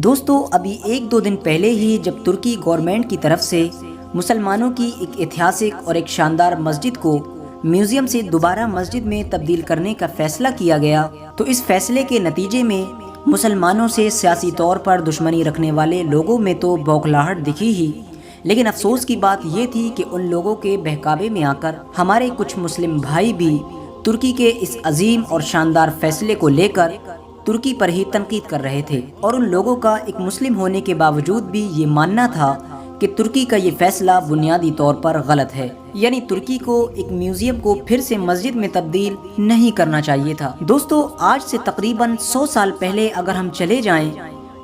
دوستو ابھی ایک دو دن پہلے ہی جب ترکی گورنمنٹ کی طرف سے مسلمانوں کی ایک ایتہاسک اور ایک شاندار مسجد کو میوزیم سے دوبارہ مسجد میں تبدیل کرنے کا فیصلہ کیا گیا، تو اس فیصلے کے نتیجے میں مسلمانوں سے سیاسی طور پر دشمنی رکھنے والے لوگوں میں تو بوکھلاہٹ دکھی ہی، لیکن افسوس کی بات یہ تھی کہ ان لوگوں کے بہکاوے میں آ کر ہمارے کچھ مسلم بھائی بھی ترکی کے اس عظیم اور شاندار فیصلے کو لے کر ترکی پر ہی تنقید کر رہے تھے، اور ان لوگوں کا ایک مسلم ہونے کے باوجود بھی یہ ماننا تھا کہ ترکی کا یہ فیصلہ بنیادی طور پر غلط ہے، یعنی ترکی کو ایک میوزیم کو پھر سے مسجد میں تبدیل نہیں کرنا چاہیے تھا۔ دوستو آج سے تقریباً 100 سال پہلے اگر ہم چلے جائیں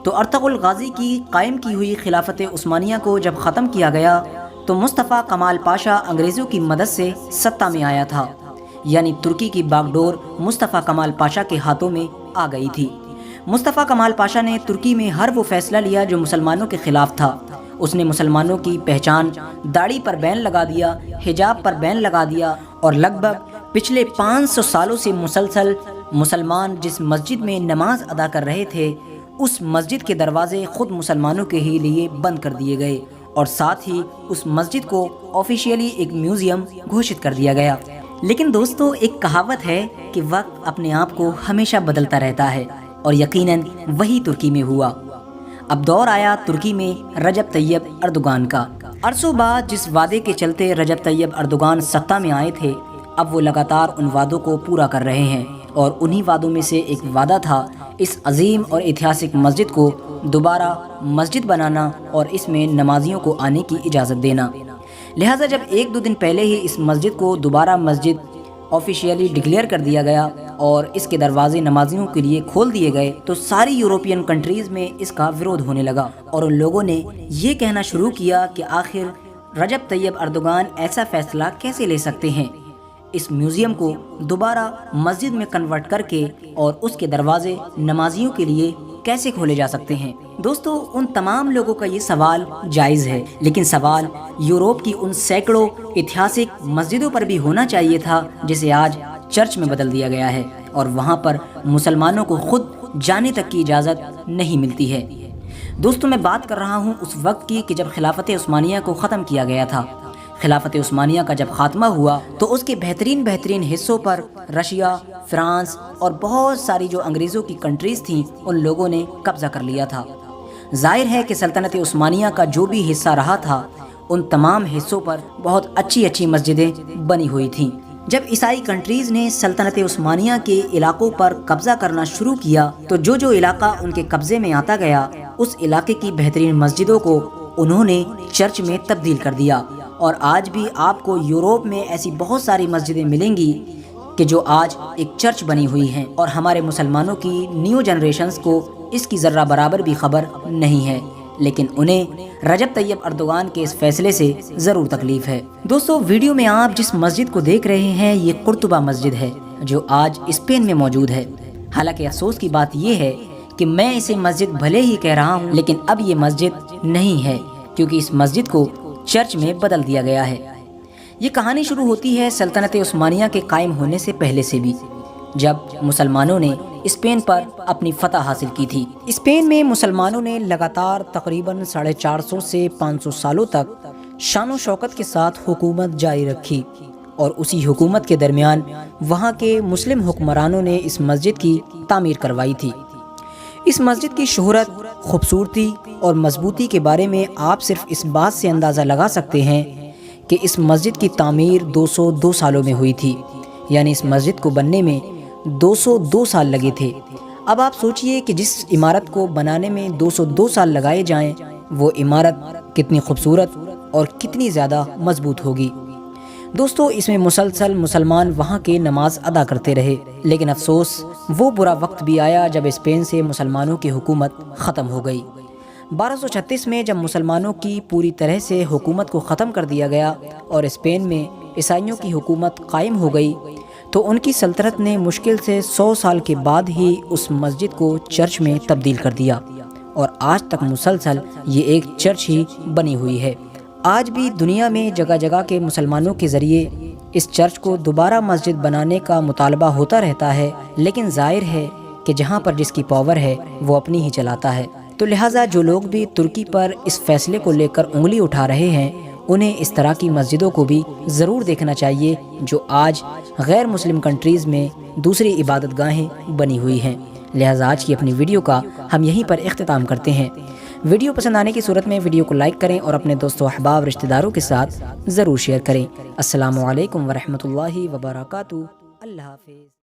تو ارطغرل غازی کی قائم کی ہوئی خلافت عثمانیہ کو جب ختم کیا گیا تو مصطفیٰ کمال پاشا انگریزوں کی مدد سے سطح میں آیا تھا، یعنی ترکی کی باغ ڈور مصطفیٰ کمال پاشا کے ہاتھوں میں آ گئی تھی۔ مصطفیٰ کمال پاشا نے ترکی میں ہر وہ فیصلہ لیا جو مسلمانوں کے خلاف تھا۔ اس نے مسلمانوں کی پہچان داڑھی پر بین لگا دیا، حجاب پر بین لگا دیا، اور لگ بھگ پچھلے 500 سالوں سے مسلسل مسلمان جس مسجد میں نماز ادا کر رہے تھے اس مسجد کے دروازے خود مسلمانوں کے ہی لیے بند کر دیے گئے، اور ساتھ ہی اس مسجد کو آفیشیلی ایک میوزیم گھوشت کر دیا گیا۔ لیکن دوستو ایک کہاوت ہے کہ وقت اپنے آپ کو ہمیشہ بدلتا رہتا ہے، اور یقیناً وہی ترکی میں ہوا۔ اب دور آیا ترکی میں رجب طیب اردوغان کا۔ عرصوں بعد جس وعدے کے چلتے رجب طیب اردوغان سطح میں آئے تھے، اب وہ لگاتار ان وعدوں کو پورا کر رہے ہیں، اور انہی وعدوں میں سے ایک وعدہ تھا اس عظیم اور ایتہاسک مسجد کو دوبارہ مسجد بنانا اور اس میں نمازیوں کو آنے کی اجازت دینا۔ لہٰذا جب ایک دو دن پہلے ہی اس مسجد کو دوبارہ مسجد آفیشیلی ڈکلیئر کر دیا گیا اور اس کے دروازے نمازیوں کے لیے کھول دیے گئے تو ساری یورپین کنٹریز میں اس کا ورودھ ہونے لگا، اور ان لوگوں نے یہ کہنا شروع کیا کہ آخر رجب طیب اردوغان ایسا فیصلہ کیسے لے سکتے ہیں، اس میوزیم کو دوبارہ مسجد میں کنورٹ کر کے اور اس کے دروازے نمازیوں کے لیے کیسے کھولے جا سکتے ہیں۔ دوستو ان تمام لوگوں کا یہ سوال جائز ہے، لیکن سوال یورپ کی ان سینکڑوں ایتہاسک مسجدوں پر بھی ہونا چاہیے تھا جسے آج چرچ میں بدل دیا گیا ہے، اور وہاں پر مسلمانوں کو خود جانے تک کی اجازت نہیں ملتی ہے۔ دوستو میں بات کر رہا ہوں اس وقت کی کہ جب خلافت عثمانیہ کو ختم کیا گیا تھا۔ خلافت عثمانیہ کا جب خاتمہ ہوا تو اس کے بہترین حصوں پر رشیا، فرانس اور بہت ساری جو انگریزوں کی کنٹریز تھیں ان لوگوں نے قبضہ کر لیا تھا۔ ظاہر ہے کہ سلطنت عثمانیہ کا جو بھی حصہ رہا تھا ان تمام حصوں پر بہت اچھی مسجدیں بنی ہوئی تھیں۔ جب عیسائی کنٹریز نے سلطنت عثمانیہ کے علاقوں پر قبضہ کرنا شروع کیا تو جو علاقہ ان کے قبضے میں آتا گیا اس علاقے کی بہترین مسجدوں کو انہوں نے چرچ میں تبدیل کر دیا، اور آج بھی آپ کو یورپ میں ایسی بہت ساری مسجدیں ملیں گی کہ جو آج ایک چرچ بنی ہوئی ہیں، اور ہمارے مسلمانوں کی نیو جنریشنز کو اس کی ذرہ برابر بھی خبر نہیں ہے، لیکن انہیں رجب طیب اردوغان کے اس فیصلے سے ضرور تکلیف ہے۔ دوستو ویڈیو میں آپ جس مسجد کو دیکھ رہے ہیں یہ قرطبہ مسجد ہے جو آج اسپین میں موجود ہے۔ حالانکہ افسوس کی بات یہ ہے کہ میں اسے مسجد بھلے ہی کہہ رہا ہوں لیکن اب یہ مسجد نہیں ہے، کیونکہ اس مسجد کو چرچ میں بدل دیا گیا ہے۔ یہ کہانی شروع ہوتی ہے سلطنت عثمانیہ کے قائم ہونے سے پہلے سے بھی، جب مسلمانوں نے اسپین پر اپنی فتح حاصل کی تھی۔ اسپین میں مسلمانوں نے لگاتار تقریباً 450 سے 500 سالوں تک شان و شوکت کے ساتھ حکومت جاری رکھی، اور اسی حکومت کے درمیان وہاں کے مسلم حکمرانوں نے اس مسجد کی تعمیر کروائی تھی۔ اس مسجد کی شہرت، خوبصورتی اور مضبوطی کے بارے میں آپ صرف اس بات سے اندازہ لگا سکتے ہیں کہ اس مسجد کی تعمیر 202 سالوں میں ہوئی تھی، یعنی اس مسجد کو بننے میں 202 سال لگے تھے۔ اب آپ سوچئے کہ جس عمارت کو بنانے میں 202 سال لگائے جائیں وہ عمارت کتنی خوبصورت اور کتنی زیادہ مضبوط ہوگی۔ دوستو اس میں مسلسل مسلمان وہاں کے نماز ادا کرتے رہے، لیکن افسوس وہ برا وقت بھی آیا جب اسپین سے مسلمانوں کی حکومت ختم ہو گئی۔ 1236 میں جب مسلمانوں کی پوری طرح سے حکومت کو ختم کر دیا گیا اور اسپین میں عیسائیوں کی حکومت قائم ہو گئی تو ان کی سلطنت نے مشکل سے 100 سال کے بعد ہی اس مسجد کو چرچ میں تبدیل کر دیا، اور آج تک مسلسل یہ ایک چرچ ہی بنی ہوئی ہے۔ آج بھی دنیا میں جگہ جگہ کے مسلمانوں کے ذریعے اس چرچ کو دوبارہ مسجد بنانے کا مطالبہ ہوتا رہتا ہے، لیکن ظاہر ہے کہ جہاں پر جس کی پاور ہے وہ اپنی ہی چلاتا ہے۔ تو لہٰذا جو لوگ بھی ترکی پر اس فیصلے کو لے کر انگلی اٹھا رہے ہیں انہیں اس طرح کی مسجدوں کو بھی ضرور دیکھنا چاہیے جو آج غیر مسلم کنٹریز میں دوسری عبادت گاہیں بنی ہوئی ہیں۔ لہٰذا آج کی اپنی ویڈیو کا ہم یہیں پر اختتام کرتے ہیں۔ ویڈیو پسند آنے کی صورت میں ویڈیو کو لائک کریں اور اپنے دوستوں احباب رشتہ داروں کے ساتھ ضرور شیئر کریں۔ السلام علیکم ورحمۃ اللہ وبرکاتہ۔ اللہ حافظ۔